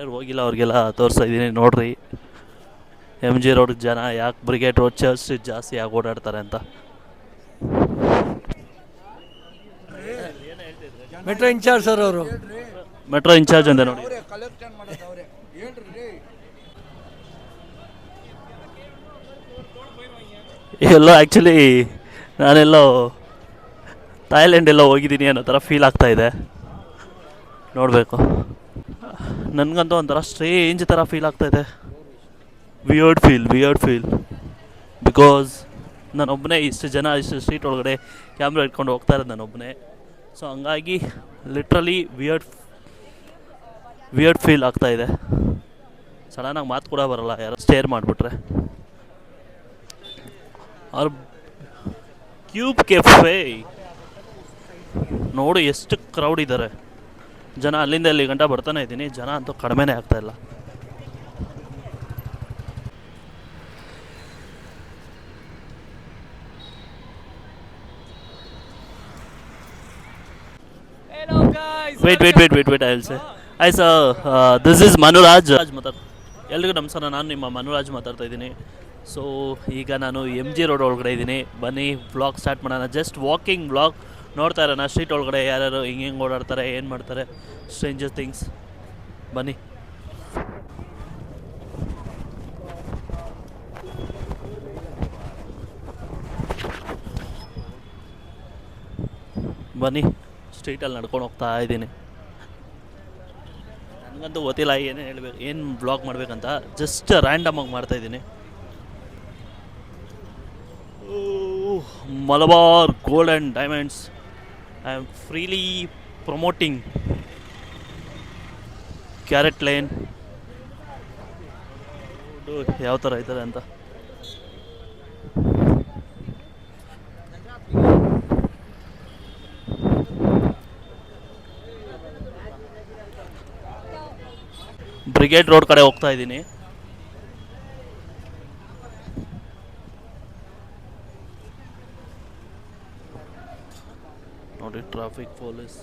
ಯಾರು ಹೋಗಿಲ್ಲ ಅವ್ರಿಗೆಲ್ಲ ತೋರಿಸ್ತಾ ಇದ್ದೀನಿ ನೋಡ್ರಿ. ಎಮ್ ಜಿ ರೋಡ್ ಜನ ಯಾಕೆ ಬ್ರಿಗೇಡ್ ರೋಡ್ ಚರ್ಚ್ ಸ್ಟ್ರೀಟ್ ಜಾಸ್ತಿ ಆಗಿ ಓಡಾಡ್ತಾರೆ ಅಂತ. ಮೆಟ್ರೋ ಇನ್ಚಾರ್ಜ್ ಸರ್ ಅವರು. ಮೆಟ್ರೋ ಇನ್ಚಾರ್ಜ್ ಅಂತ ನೋಡಿ. ಎಲ್ಲೋ ಆ್ಯಕ್ಚುಲಿ ನಾನೆಲ್ಲೋ ಥಾಯ್ಲೆಂಡ್ ಎಲ್ಲೋ ಹೋಗಿದ್ದೀನಿ ಅನ್ನೋ ಥರ ಫೀಲ್ ಆಗ್ತಾ ಇದೆ. ನೋಡಬೇಕು. ನನಗಂತೂ ಒಂಥರ ಸ್ಟ್ರೇಂಜ್ ಥರ ಫೀಲ್ ಆಗ್ತಾಯಿದೆ. ವಿಯರ್ಡ್ ಫೀಲ್ ಬಿಕಾಸ್ ನಾನೊಬ್ಬನೇ ಇಷ್ಟು ಜನ ಇಷ್ಟು ಸ್ಟ್ರೀಟ್ ಒಳಗಡೆ ಕ್ಯಾಮ್ರಾ ಇಟ್ಕೊಂಡು ಹೋಗ್ತಾ ಇರೋದು ನಾನೊಬ್ಬನೇ. ಸೊ ಹಂಗಾಗಿ ಲಿಟ್ರಲಿ ವಿಯರ್ಡ್ ಫೀಲ್ ಆಗ್ತಾಯಿದೆ. ಸಡನ್ನಾಗಿ ಮಾತು ಕೂಡ ಬರೋಲ್ಲ ಯಾರೋ ಸ್ಟೇರ್ ಮಾಡಿಬಿಟ್ರೆ. ಅವ್ರ ಕ್ಯೂಬ್ ಕೆಫೆ ನೋಡಿ ಎಷ್ಟು ಕ್ರೌಡ್ ಇದ್ದಾರೆ ಜನ. ಅಲ್ಲಿಂದ ಇಲ್ಲಿ ಗಂಟ ಬರ್ತಾನೆ ಇದ್ದೀನಿ, ಜನ ಅಂತೂ ಕಡಿಮೆನೇ ಆಗ್ತಾಯಿಲ್ಲ. Wait I will say hi sir, this is Manuraj ಎಲ್ರಿಗೂ ನಮಸ್ಕಾರ. ನಾನು ನಿಮ್ಮ ಮನುರಾಜ್ ಮಾತಾಡ್ತಾ ಇದ್ದೀನಿ. ಸೊ ಈಗ ನಾನು ಎಮ್ ಜಿ ರೋಡ್ ಒಳಗಡೆ ಇದ್ದೀನಿ. ಬನ್ನಿ ವ್ಲಾಗ್ ಸ್ಟಾರ್ಟ್ ಮಾಡೋಣ. ಜಸ್ಟ್ ವಾಕಿಂಗ್ ವ್ಲಾಗ್ ನೋಡ್ತಾ ಇರೋಣ ಸ್ಟ್ರೀಟ್ ಒಳಗಡೆ ಯಾರ್ಯಾರು ಹಿಂಗೆ ಓಡಾಡ್ತಾರೆ, ಏನು ಮಾಡ್ತಾರೆ, ಸ್ಟ್ರೇಂಜರ್ ಥಿಂಗ್ಸ್. ಬನ್ನಿ. ಬನ್ನಿ ಸ್ಟ್ರೀಟಲ್ಲಿ ನಡ್ಕೊಂಡು ಹೋಗ್ತಾ ಇದ್ದೀನಿ. ನನಗಂತೂ ಗೊತ್ತಿಲ್ಲ ಏನೇನು ಹೇಳ್ಬೇಕು, ಏನು ವ್ಲಾಗ್ ಮಾಡಬೇಕಂತ. ಜಸ್ಟ್ ರ್ಯಾಂಡಮಾಗಿ ಮಾಡ್ತಾಯಿದ್ದೀನಿ. Malabar gold and diamonds. I am freely promoting carrot line. ಯಾವ ಥರ ಇದ್ದಾರೆ ಅಂತ. ಬ್ರಿಗೇಡ್ ರೋಡ್ ಕಡೆ ಹೋಗ್ತಾ ಇದ್ದೀನಿ. ನೋಡಿ ಟ್ರಾಫಿಕ್ ಪೊಲೀಸ್.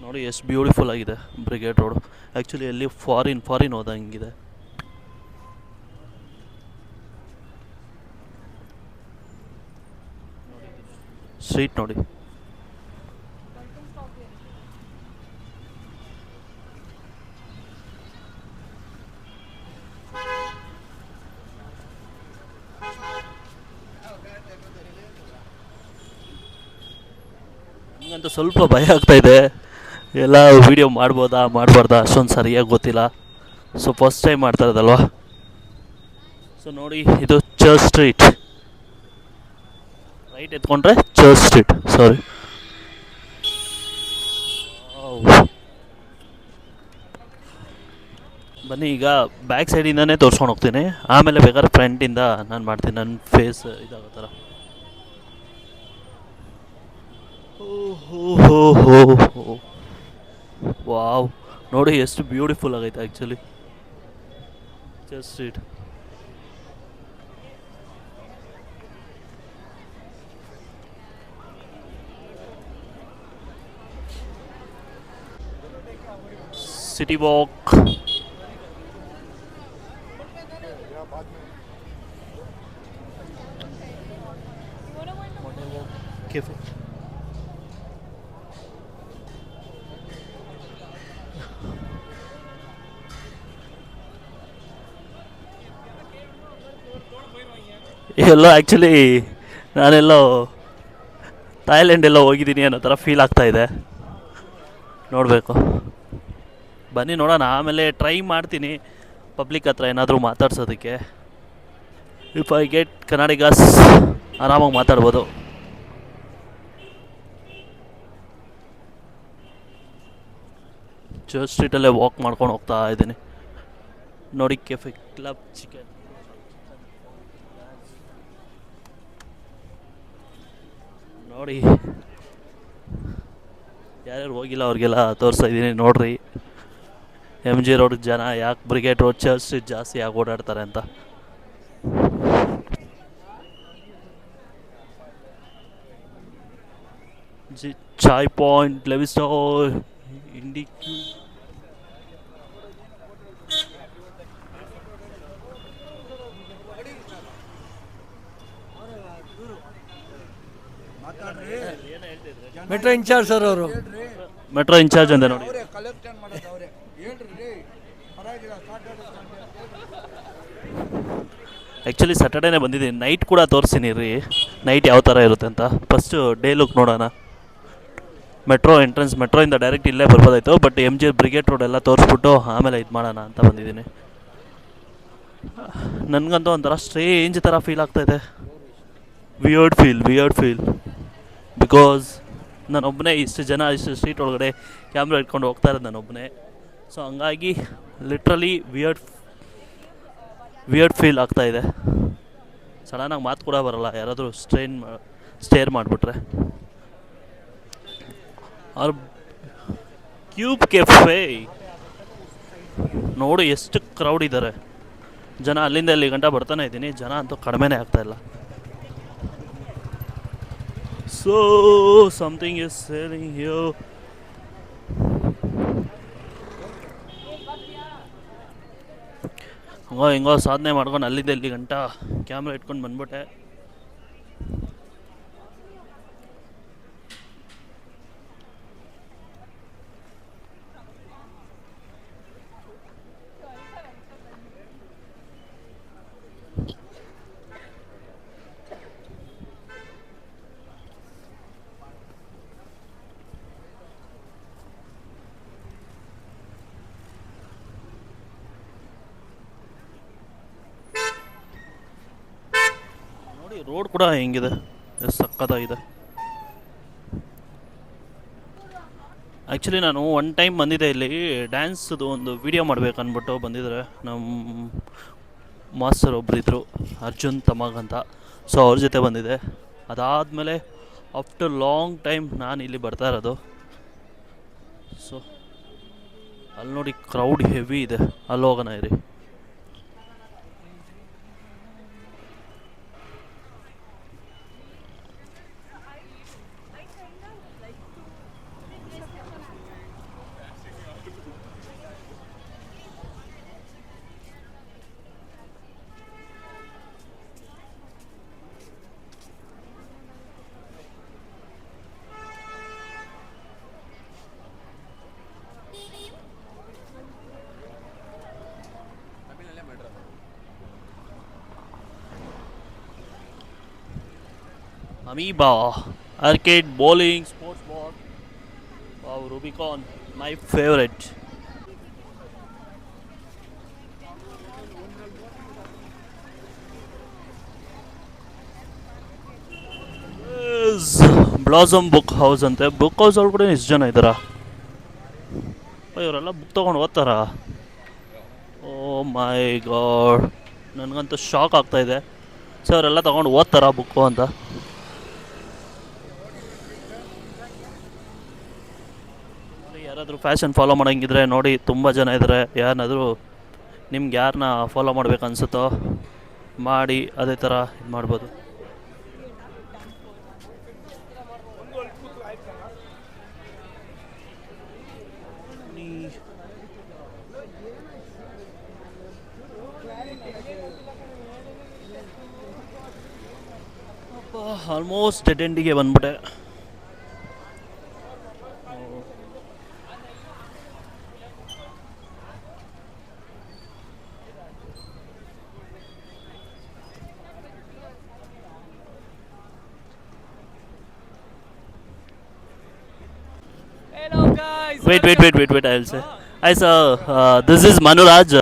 ನೋಡಿ ಎಷ್ಟು ಬ್ಯೂಟಿಫುಲ್ ಆಗಿದೆ ಬ್ರಿಗೇಡ್ ರೋಡ್. ಆ್ಯಕ್ಚುಲಿ ಎಲ್ಲಿ ಫಾರಿನ್ ಹೋದಂಗಿದೆ. ಸ್ಟ್ರೀಟ್ ನೋಡಿ. ನನಗಂತೂ ಸ್ವಲ್ಪ ಭಯ ಆಗ್ತಾಯಿದೆ. ಎಲ್ಲ ವೀಡಿಯೋ ಮಾಡಬಾರ್ದಾ ಅಷ್ಟೊಂದು ಸರಿಯಾಗಿ ಗೊತ್ತಿಲ್ಲ. ಸೊ ಫಸ್ಟ್ ಟೈಮ್ ಮಾಡ್ತಾ ಇರೋದಲ್ವಾ. ಸೊ ನೋಡಿ ಇದು ಚರ್ಚ್ ಸ್ಟ್ರೀಟ್. ರೈಟ್ ಎತ್ಕೊಂಡ್ರೆ ಚರ್ಚ್ ಸ್ಟ್ರೀಟ್. ಸಾರಿ. ಬನ್ನಿ ಈಗ ಬ್ಯಾಕ್ ಸೈಡಿಂದನೇ ತೋರಿಸ್ಕೊಂಡು ಹೋಗ್ತೀನಿ, ಆಮೇಲೆ ಬೇಕಾದ್ರೆ ಫ್ರಂಟಿಂದ ನಾನು ಮಾಡ್ತೀನಿ. ನನ್ನ ಫೇಸ್ ಇದಾಗೋ ಥರ. ವಾವ್, ನೋಡಿ ಎಷ್ಟು ಬ್ಯೂಟಿಫುಲ್ ಆಗೈತೆ actually church street. City walk. Cafe. ಎಲ್ಲೋ ಆ್ಯಕ್ಚುಲಿ ನಾನೆಲ್ಲೋ ಥಾಯ್ಲೆಂಡ್ ಎಲ್ಲೋ ಹೋಗಿದ್ದೀನಿ ಅನ್ನೋ ಥರ ಫೀಲ್ ಆಗ್ತಾಯಿದೆ. ನೋಡಬೇಕು. ಬನ್ನಿ ನೋಡೋಣ. ಆಮೇಲೆ ಟ್ರೈ ಮಾಡ್ತೀನಿ ಪಬ್ಲಿಕ್ ಹತ್ರ ಏನಾದರೂ ಮಾತಾಡ್ಸೋದಕ್ಕೆ. ಇಫ್ ಐ ಗೆಟ್ ಕನ್ನಡಿಗಾಸ್ ಆರಾಮಾಗಿ ಮಾತಾಡ್ಬೋದು. ಚರ್ಚ್ ಸ್ಟ್ರೀಟಲ್ಲೇ ವಾಕ್ ಮಾಡ್ಕೊಂಡು ಹೋಗ್ತಾ ಇದ್ದೀನಿ. ನೋಡಿ ಕೆಫೆ ಕ್ಲಬ್ ಚಿಕನ್. ನೋಡಿ ಯಾರ್ಯಾರು ಹೋಗಿಲ್ಲ ಅವ್ರಿಗೆಲ್ಲ ತೋರಿಸ್ತಾ ಇದ್ದೀನಿ ನೋಡ್ರಿ. ಎಮ್ ಜಿ ರೋಡ್ ಜನ ಯಾಕೆ ಬ್ರಿಗೇಡ್ ರೋಡ್ ಚರ್ಚ್ ಸ್ಟ್ರೀಟ್ ಜಾಸ್ತಿ ಆಗಿ ಓಡಾಡ್ತಾರೆ ಅಂತ. Chai Point, Levistor, IndiQ. Metro incharge sir ಅವರು. ಮೆಟ್ರೋ ಇನ್ಚಾರ್ಜ್ ಅಂತ ನೋಡಿ. ಆ್ಯಕ್ಚುಲಿ ಸ್ಯಾಟರ್ಡೇನೇ ಬಂದಿದ್ದೀನಿ, ನೈಟ್ ಕೂಡ ತೋರಿಸ್ತೀನಿ ರೀ, ನೈಟ್ ಯಾವ ಥರ ಇರುತ್ತೆ ಅಂತ. ಫಸ್ಟು ಡೇ ಲುಕ್ ನೋಡೋಣ. ಮೆಟ್ರೋ ಎಂಟ್ರೆನ್ಸ್, ಮೆಟ್ರೋಯಿಂದ ಡೈರೆಕ್ಟ್ ಇಲ್ಲೇ ಬರ್ಬೋದಾಯಿತು, ಬಟ್ MG ಬ್ರಿಗೇಡ್ ರೋಡ್ ಎಲ್ಲ ತೋರಿಸ್ಬಿಟ್ಟು ಆಮೇಲೆ ಇದು ಮಾಡೋಣ ಅಂತ ಬಂದಿದ್ದೀನಿ. ನನಗಂತೂ ಒಂಥರ ಸ್ಟ್ರೇಂಜ್ ಥರ ಫೀಲ್ ಆಗ್ತಾಯಿದೆ. ವಿಯರ್ಡ್ ಫೀಲ್ ಬಿಕಾಸ್ ನಾನೊಬ್ಬನೇ ಇಷ್ಟು ಜನ ಇಷ್ಟು ಸ್ಟ್ರೀಟ್ ಒಳಗಡೆ ಕ್ಯಾಮ್ರಾ ಇಟ್ಕೊಂಡು ಹೋಗ್ತಾ ಇರೋದು ನಾನೊಬ್ಬನೇ. ಸೊ ಹಂಗಾಗಿ ಲಿಟ್ರಲಿ ವಿಯರ್ಡ್ ಫೀಲ್ ಆಗ್ತಾಯಿದೆ. ಸಡನ್ನಾಗಿ ಮಾತು ಕೂಡ ಬರೋಲ್ಲ ಯಾರಾದರೂ ಸ್ಟೇರ್ ಮಾಡಿಬಿಟ್ರೆ. ಅವ್ರ ಕ್ಯೂಬ್ ಕೆಫೆ ನೋಡಿ ಎಷ್ಟು ಕ್ರೌಡ್ ಇದ್ದಾರೆ ಜನ. ಅಲ್ಲಿಂದ ಇಲ್ಲಿ ಗಂಟ ಬರ್ತಾನೆ ಇದ್ದೀನಿ, ಜನ ಅಂತೂ ಕಡಿಮೆನೇ ಆಗ್ತಾಯಿಲ್ಲ. So something is selling here. ಹಿಂಗೋ ಸಾಧನೆ ಮಾಡ್ಕೊಂಡು ಅಲ್ಲಿಂದ ಇಲ್ಲಿ ಗಂಟ ಕ್ಯಾಮ್ರಾ ಇಟ್ಕೊಂಡು ಬಂದ್ಬಿಟ್ಟೆ. ನೋಡಿ ರೋಡ್ ಕೂಡ ಹೆಂಗಿದೆ, ಎಷ್ಟು ಸಕ್ಕತ್ತಾಗಿದೆ. ಆ್ಯಕ್ಚುಲಿ ನಾನು ಒನ್ ಟೈಮ್ ಬಂದಿದ್ದೆ ಇಲ್ಲಿ ಡ್ಯಾನ್ಸ್ದು ಒಂದು ವಿಡಿಯೋ ಮಾಡ್ಬೇಕು ಅಂದ್ಬಿಟ್ಟು ಬಂದಿದ್ದಾರೆ. ನಮ್ಮ ಮಾಸ್ಟರ್ ಒಬ್ಬರಿದ್ದರು, ಅರ್ಜುನ್ ತಮಗ್ ಅಂತ. ಸೊ ಅವ್ರ ಜೊತೆ ಬಂದಿದ್ದೆ. ಅದಾದಮೇಲೆ ಆಫ್ಟರ್ ಲಾಂಗ್ ಟೈಮ್ ನಾನು ಇಲ್ಲಿ ಬರ್ತಾ ಇರೋದು. ಸೊ ಅಲ್ಲಿ ನೋಡಿ ಕ್ರೌಡ್ ಹೆವಿ ಇದೆ, ಅಲ್ಲಿ ಹೋಗೋಣ ಇರಿ. Amoeba, arcade, bowling, sports bar. Wow, Rubicon, my favorite. Blossom book house ಅಂತೆ. ಬುಕ್ ಹೌಸ್ ಒಳಗಡೆ ಎಷ್ಟು ಜನ ಇದ್ದಾರಾ? ಇವರೆಲ್ಲ ಬುಕ್ ತೊಗೊಂಡು ಓದ್ತಾರಾ? ಓ ಮೈ ಗಾಡ್, ನನಗಂತೂ ಶಾಕ್ ಆಗ್ತಾಯಿದೆ. ಸೊ ಅವರೆಲ್ಲ ತೊಗೊಂಡು ಓದ್ತಾರಾ ಬುಕ್ಕು ಅಂತ? ಯಾರಾದರೂ ಫ್ಯಾಷನ್ ಫಾಲೋ ಮಾಡೋಂಗಿದ್ರೆ ನೋಡಿ, ತುಂಬ ಜನ ಇದ್ದಾರೆ. ಯಾರನ್ನಾದರೂ ನಿಮ್ಗೆ ಯಾರನ್ನ ಫಾಲೋ ಮಾಡ್ಬೇಕು ಅನ್ಸುತ್ತೋ ಮಾಡಿ ಅದೇ ಥರ ಇದು ಮಾಡ್ಬೋದು. ಆಲ್ಮೋಸ್ಟ್ ಡೆಡ್ ಎಂಡಿಗೆ ಬಂದ್ಬಿಟ್ಟೆ. Wait, I will say. Hi sir, this is Manuraj.